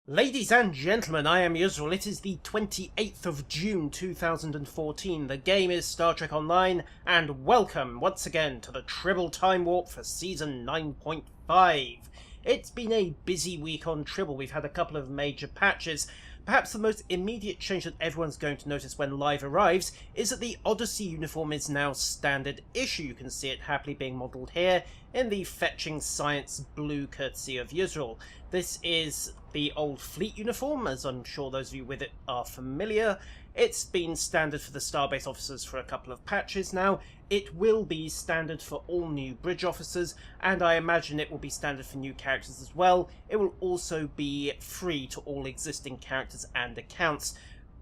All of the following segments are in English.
Ladies and gentlemen, I am Yusril. It is the 28th of June 2014. The game is Star Trek Online, and welcome once again to the Tribble Timewarp for Season 9.5. It's been a busy week on Tribble. We've had a couple of major patches. Perhaps the most immediate change that everyone's going to notice when live arrives is that the Odyssey uniform is now standard issue. You can see it happily being modelled here in the fetching science blue courtesy of Yusril. This is the old fleet uniform, as I'm sure those of you with it are familiar. It's been standard for the Starbase officers for a couple of patches now. It will be standard for all new bridge officers, and I imagine it will be standard for new characters as well. It will also be free to all existing characters and accounts.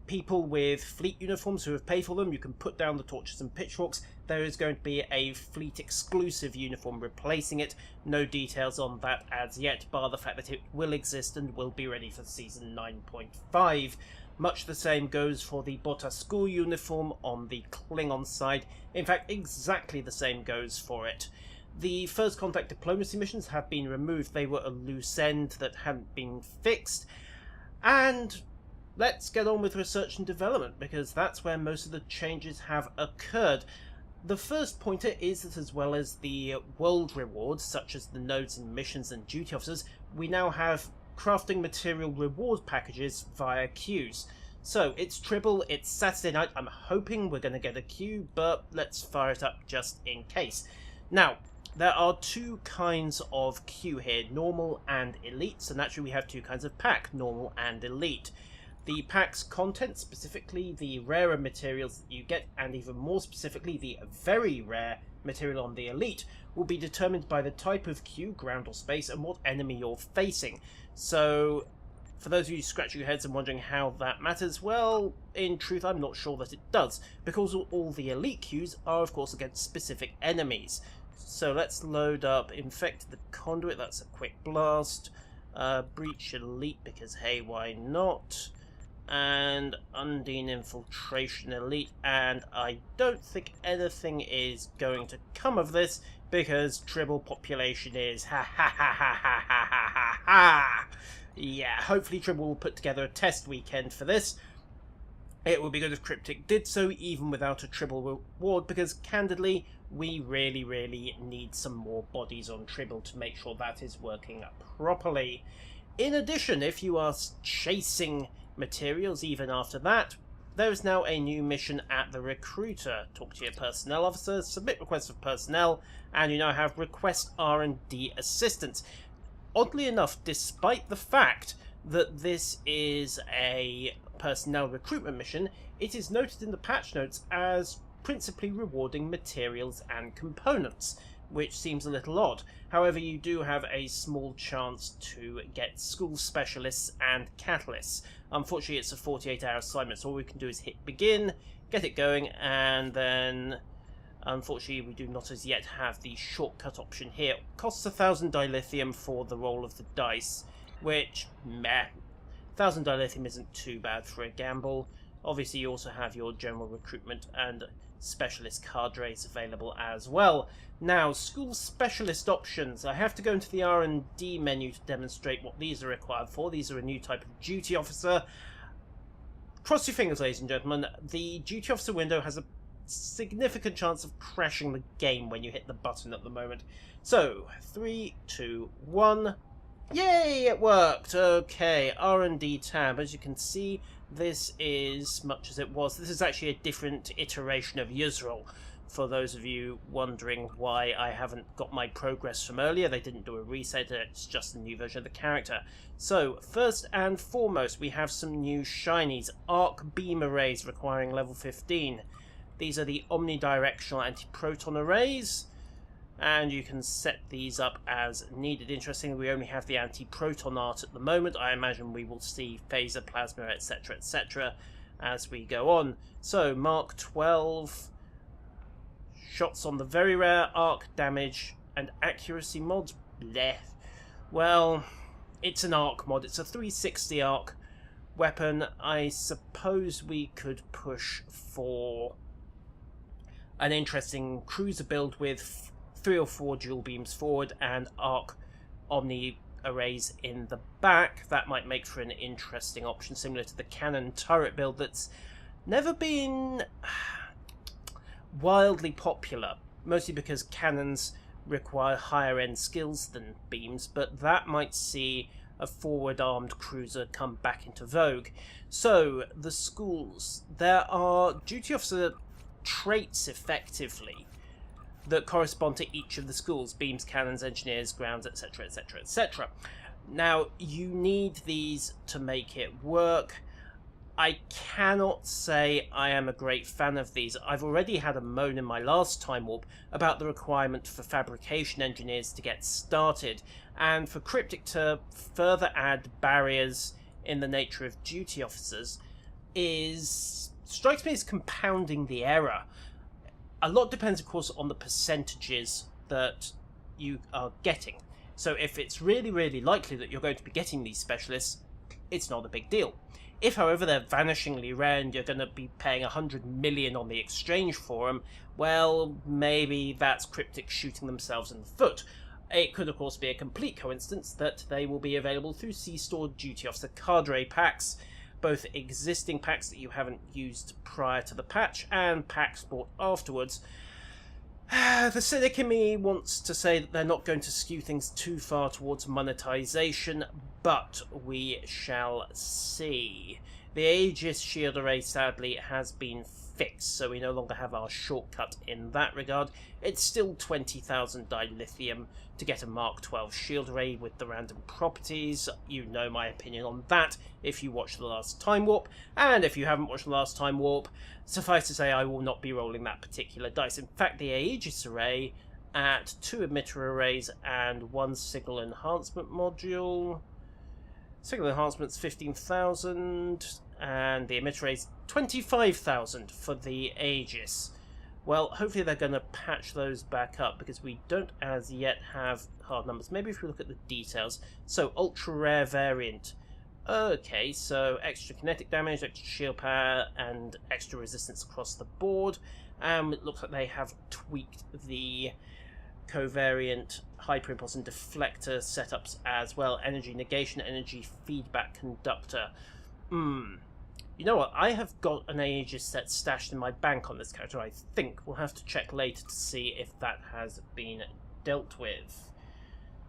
People with fleet uniforms who have paid for them, you can put down the torches and pitchforks. There is going to be a fleet exclusive uniform replacing it. No details on that as yet, bar the fact that it will exist and will be ready for Season 9.5. Much the same goes for the Bota School uniform on the Klingon side. In fact, exactly the same goes for it. The first contact diplomacy missions have been removed. They were a loose end that hadn't been fixed. And let's get on with research and development, because that's where most of the changes have occurred. The first pointer is that as well as the world rewards, such as the nodes and missions and duty officers, we now have crafting material reward packages via queues. So it's Tribble, it's Saturday night, I'm hoping we're going to get a queue, but let's fire it up just in case. Now, there are two kinds of queue here, normal and elite, so naturally we have two kinds of pack, normal and elite. The pack's content, specifically the rarer materials that you get, and even more specifically the very rare material on the elite, will be determined by the type of queue, ground or space, and what enemy you're facing. So, for those of you scratching your heads and wondering how that matters, well, in truth, I'm not sure that it does, because all the elite queues are, of course, against specific enemies. So let's load up Infect the Conduit, that's a quick blast, Breach Elite, because hey, why not? And Undine Infiltration Elite, and I don't think anything is going to come of this because Tribble population is ha ha ha ha ha ha ha ha ha. Yeah, hopefully Tribble will put together a test weekend for this. It would be good if Cryptic did so even without a Tribble reward, because candidly we really need some more bodies on Tribble to make sure that is working properly. In addition, if you are chasing materials even after that, there is now a new mission at the Recruiter. Talk to your personnel officer, submit requests for personnel, and you now have request R&D assistance. Oddly enough, despite the fact that this is a personnel recruitment mission, it is noted in the patch notes as principally rewarding materials and components, which seems a little odd. However, you do have a small chance to get school specialists and catalysts. Unfortunately, it's a 48-hour assignment, so all we can do is hit begin, get it going, and then unfortunately we do not as yet have the shortcut option here. It costs 1,000 dilithium for the roll of the dice, which, meh. 1,000 dilithium isn't too bad for a gamble. Obviously, you also have your general recruitment and specialist cadres available as well. Now, school specialist options. I have to go into the R&D menu to demonstrate what these are required for. These are a new type of duty officer. Cross your fingers, ladies and gentlemen. The duty officer window has a significant chance of crashing the game when you hit the button at the moment. So, 3, 2, 1... Yay, it worked! Okay, R&D tab. As you can see, this is, much as it was, this is actually a different iteration of Yusril. For those of you wondering why I haven't got my progress from earlier, they didn't do a reset, it's just a new version of the character. So, first and foremost, we have some new shinies. Arc beam arrays requiring level 15. These are the omnidirectional anti-proton arrays, and you can set these up as needed. Interestingly, we only have the anti-proton art at the moment. I imagine we will see phaser, plasma, etc. as we go on. So, Mark 12, shots on the very rare, arc damage, and accuracy mods. Blech. Well, it's an arc mod. It's a 360 arc weapon. I suppose we could push for an interesting cruiser build with 3 or 4 dual beams forward and arc omni arrays in the back. That might make for an interesting option, similar to the cannon turret build that's never been wildly popular, mostly because cannons require higher end skills than beams, but that might see a forward armed cruiser come back into vogue. So, the schools. There are duty officer traits, effectively, that correspond to each of the schools: beams, cannons, engineers, grounds, etc, etc, etc. Now, you need these to make it work. I cannot say I am a great fan of these. I've already had a moan in my last Time Warp about the requirement for fabrication engineers to get started, and for Cryptic to further add barriers in the nature of duty officers strikes me as compounding the error. A lot depends, of course, on the percentages that you are getting. So if it's really, really likely that you're going to be getting these specialists, it's not a big deal. If, however, they're vanishingly rare and you're going to be paying 100 million on the exchange for them, well, maybe that's Cryptic shooting themselves in the foot. It could, of course, be a complete coincidence that they will be available through C-Store Duty Officer Cadre packs, both existing packs that you haven't used prior to the patch and packs bought afterwards. The cynic in me wants to say that they're not going to skew things too far towards monetization, but we shall see. The Aegis shield array, sadly, has been fixed, so we no longer have our shortcut in that regard. It's still 20,000 dilithium to get a Mark 12 shield array with the random properties. You know my opinion on that if you watched the last Time Warp, and if you haven't watched the last Time Warp, suffice to say I will not be rolling that particular dice. In fact, the Aegis array at 2 emitter arrays and 1 signal enhancement module. Signal enhancement's 15,000, and the emitter array's 25,000 for the Aegis. Well, hopefully they're going to patch those back up, because we don't as yet have hard numbers. Maybe if we look at the details. So, ultra rare variant. Okay, so extra kinetic damage, extra shield power, and extra resistance across the board. It looks like they have tweaked the covariant hyperimpulse and deflector setups as well. Energy negation, energy feedback conductor. You know what? I have got an Aegis set stashed in my bank on this character, I think. We'll have to check later to see if that has been dealt with.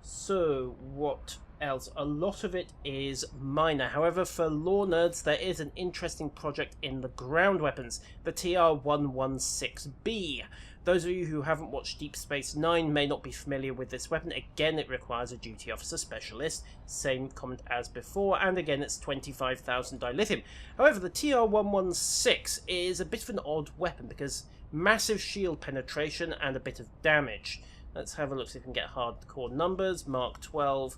So, what else? A lot of it is minor. However, for lore nerds, there is an interesting project in the ground weapons, the TR-116B. Those of you who haven't watched Deep Space Nine may not be familiar with this weapon. Again, it requires a duty officer specialist, same comment as before, and again it's 25,000 dilithium. However, the TR-116 is a bit of an odd weapon because massive shield penetration and a bit of damage. Let's have a look see if we can get hardcore numbers. Mark 12.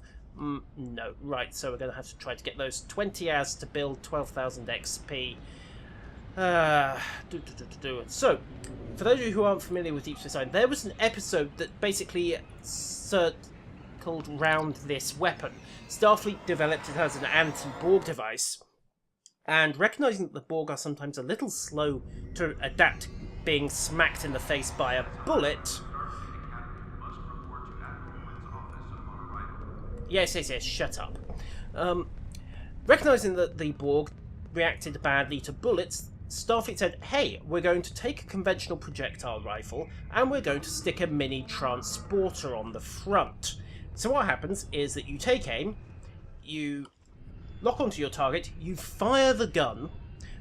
No. Right, so we're going to have to try to get those 20 as to build 12,000 XP. So, for those of you who aren't familiar with Deep Space Nine, there was an episode that basically circled round this weapon. Starfleet developed it as an anti-Borg device, and recognising that the Borg are sometimes a little slow to adapt being smacked in the face by a bullet... Yes, shut up. Recognising that the Borg reacted badly to bullets, Starfleet said, hey, we're going to take a conventional projectile rifle and we're going to stick a mini transporter on the front. So what happens is that you take aim, you lock onto your target, you fire the gun,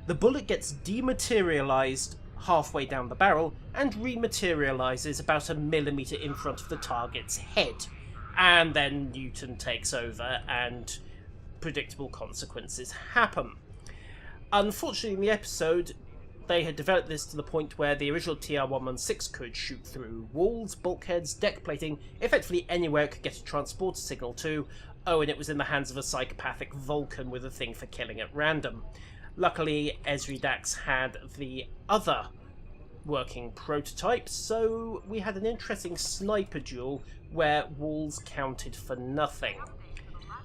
the bullet gets dematerialised halfway down the barrel and rematerialises about a millimetre in front of the target's head. And then Newton takes over and predictable consequences happen. Unfortunately, in the episode, they had developed this to the point where the original TR-116 could shoot through walls, bulkheads, deck plating, effectively anywhere it could get a transporter signal to. Oh, and it was in the hands of a psychopathic Vulcan with a thing for killing at random. Luckily, Ezri Dax had the other working prototype, so we had an interesting sniper duel where walls counted for nothing.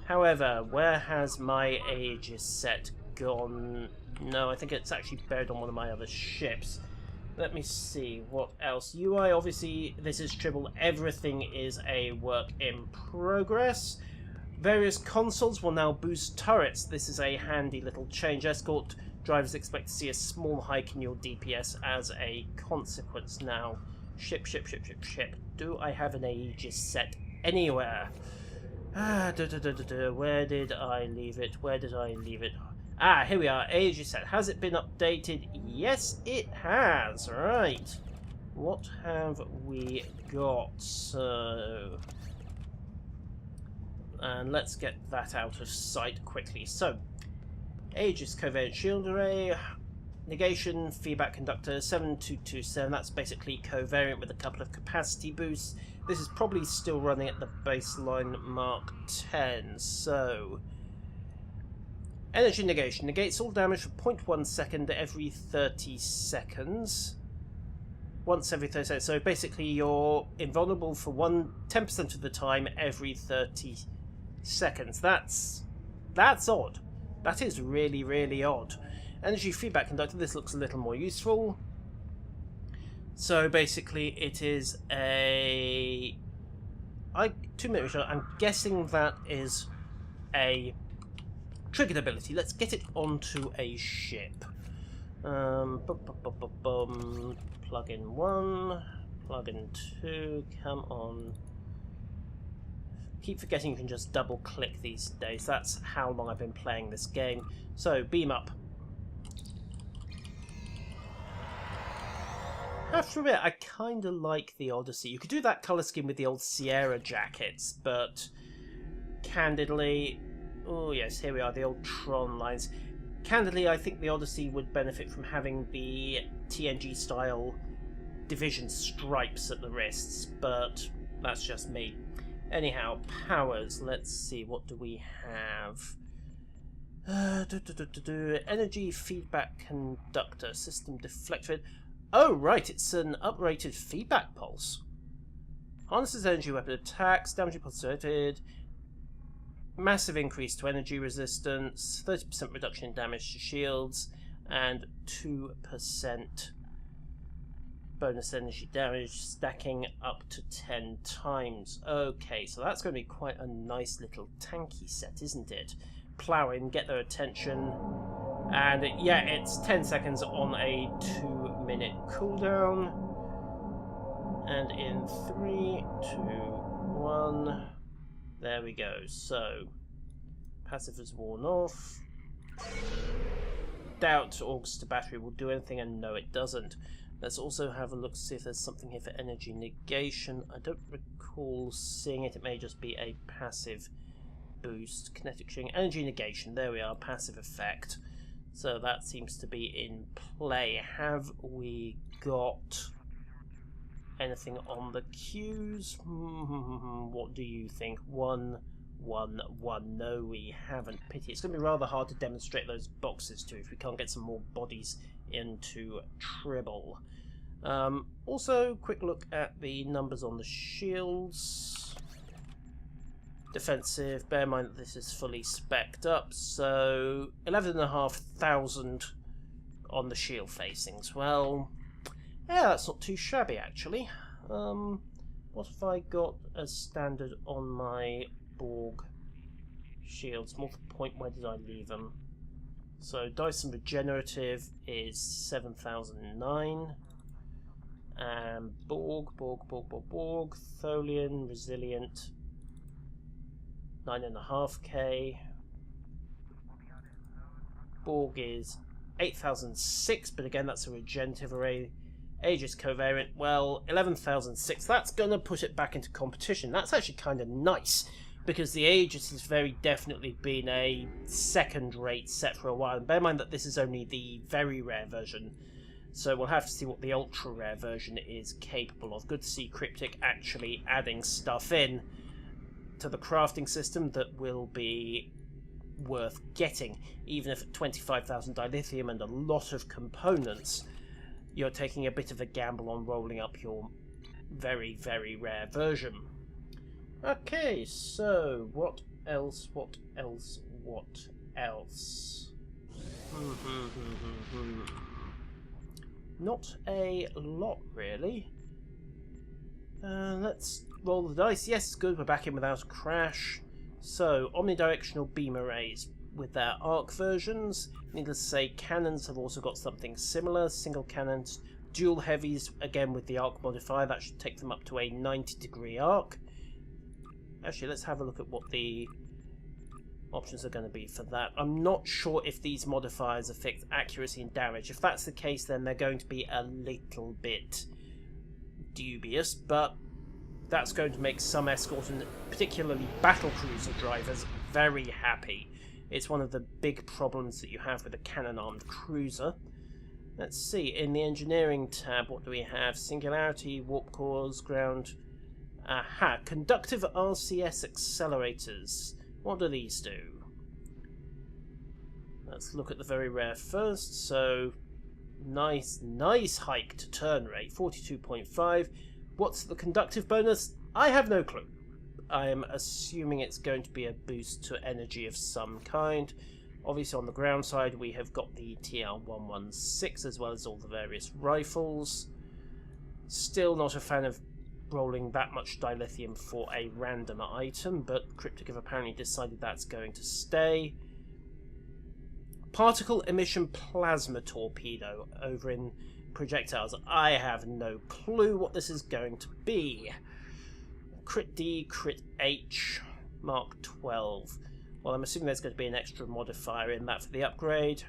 However, where has my Aegis set gone? No, I think it's actually buried on one of my other ships. Let me see, what else? UI, obviously, this is Tribble. Everything is a work in progress. Various consoles will now boost turrets. This is a handy little change. Escort drivers expect to see a small hike in your DPS as a consequence now. Ship. Do I have an Aegis set anywhere? Where did I leave it? Ah, here we are. Aegis set. Has it been updated? Yes, it has. Right. What have we got? So... and let's get that out of sight quickly. So, Aegis covariant shield array, negation, feedback conductor 7227. That's basically covariant with a couple of capacity boosts. This is probably still running at the baseline Mark 10. So, energy negation negates all damage for 0.1 second every 30 seconds. Once every 30 seconds. So basically, you're invulnerable for 10% of the time every 30 seconds. That's odd. That is really, really odd. Energy feedback conductor. This looks a little more useful. So basically, it is a 2-minute. I'm guessing that is a triggered ability. Let's get it onto a ship. Plug in 1, plug in 2. Come on. Keep forgetting you can just double click these days. That's how long I've been playing this game. So, beam up. I have to admit, I kind of like the Odyssey. You could do that colour scheme with the old Sierra jackets, but candidly... oh yes, here we are, the old Tron lines. Candidly, I think the Odyssey would benefit from having the TNG-style division stripes at the wrists, but that's just me. Anyhow, powers. Let's see, what do we have? Energy feedback conductor, system deflector. Oh, right, it's an uprated feedback pulse. Harnesses energy weapon attacks, damage pulsated, massive increase to energy resistance, 30% reduction in damage to shields, and 2% bonus energy damage, stacking up to 10 times. Okay, so that's going to be quite a nice little tanky set, isn't it? Plow in, get their attention, and yeah, it's 10 seconds on a 2-minute cooldown. And in 3, 2, 1, there we go. So, passive is worn off. Doubt August to battery will do anything, and no, it doesn't. Let's also have a look to see if there's something here for energy negation. I don't recall seeing it. It may just be a passive boost. Kinetic shielding, energy negation. There we are, passive effect. So that seems to be in play. Have we got anything on the queues? What do you think? 1, 1, 1. No, we haven't. Pity. It's going to be rather hard to demonstrate those boxes too if we can't get some more bodies into Tribble. Also, quick look at the numbers on the shields. Defensive, bear in mind that this is fully spec'd up, so 11,500 on the shield facings. Well, yeah, that's not too shabby actually. What have I got as standard on my Borg shields? Multi-point, where did I leave them? So Dyson Regenerative is 7,009. And Borg, Tholian, Resilient, 9.5k. Borg is 8,006, but again that's a regenerative array. Aegis covariant, well, 11,006. That's going to put it back into competition. That's actually kind of nice, because the Aegis has very definitely been a second-rate set for a while. And bear in mind that this is only the very rare version, so we'll have to see what the ultra-rare version is capable of. Good to see Cryptic actually adding stuff in to the crafting system that will be worth getting, even if at 25,000 dilithium and a lot of components, you're taking a bit of a gamble on rolling up your very, very rare version. Okay, so what else? Not a lot, really. Let's roll the dice. Yes, good, we're back in without a crash. So, omnidirectional beam arrays with their arc versions. Needless to say, cannons have also got something similar. Single cannons, dual heavies, again with the arc modifier. That should take them up to a 90-degree arc. Actually, let's have a look at what the options are going to be for that. I'm not sure if these modifiers affect accuracy and damage. If that's the case, then they're going to be a little bit dubious, but that's going to make some escort and particularly battlecruiser drivers very happy. It's one of the big problems that you have with a cannon-armed cruiser. Let's see, in the engineering tab, what do we have? Singularity, warp cores, ground... Aha, conductive RCS accelerators. What do these do? Let's look at the very rare first. So, nice hike to turn rate, 42.5. What's the conductive bonus? I have no clue. I am assuming it's going to be a boost to energy of some kind. Obviously on the ground side we have got the TR-116 as well as all the various rifles. Still not a fan of rolling that much dilithium for a random item, but Cryptic have apparently decided that's going to stay. Particle emission plasma torpedo over in projectiles. I have no clue what this is going to be. Crit D, Crit H, Mark 12. Well, I'm assuming there's going to be an extra modifier in that for the upgrade.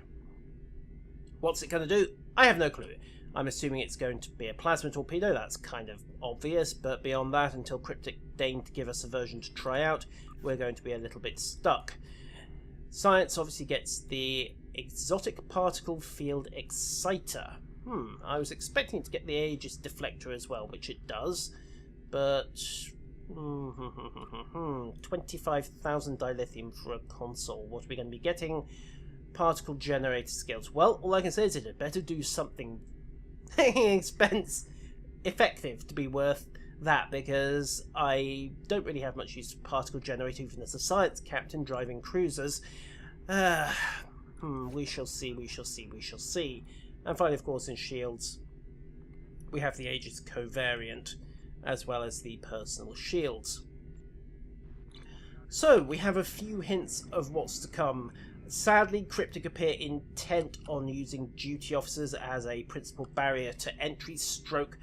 What's it going to do? I have no clue. I'm assuming it's going to be a plasma torpedo. That's kind of obvious, but beyond that, until Cryptic deign to give us a version to try out, we're going to be a little bit stuck. Science obviously gets the exotic particle field exciter. I was expecting it to get the Aegis deflector as well, which it does, but 25,000 dilithium for a console. What are we going to be getting? Particle generator skills. Well, all I can say is it had better do something effective to be worth that, because I don't really have much use for particle generator even as a science captain driving cruisers. We shall see, we shall see, we shall see. And finally, of course, in shields, we have the Aegis covariant, as well as the personal shields. So, we have a few hints of what's to come. Sadly, Cryptic appear intent on using duty officers as a principal barrier to entry stroke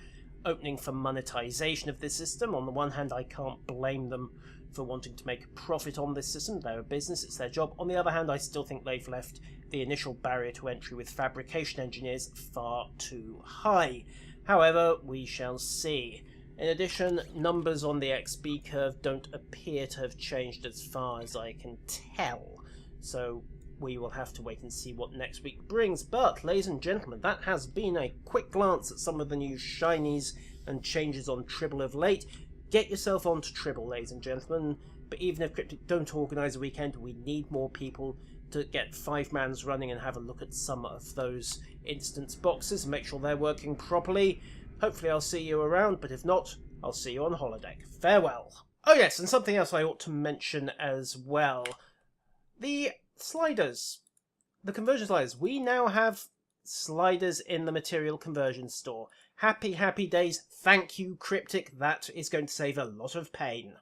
opening for monetization of this system. On the one hand, I can't blame them for wanting to make a profit on this system. They're a business, it's their job. On the other hand, I still think they've left the initial barrier to entry with fabrication engineers far too high. However, we shall see. In addition, numbers on the XP curve don't appear to have changed as far as I can tell. So we will have to wait and see what next week brings. But, ladies and gentlemen, that has been a quick glance at some of the new shinies and changes on Tribble of late. Get yourself onto Tribble, ladies and gentlemen. But even if Cryptic don't organise a weekend, we need more people to get 5-mans running and have a look at some of those instance boxes and make sure they're working properly. Hopefully I'll see you around, but if not, I'll see you on holodeck. Farewell. Oh yes, and something else I ought to mention as well. The sliders. The conversion sliders. We now have sliders in the material conversion store. Happy, happy days. Thank you, Cryptic. That is going to save a lot of pain.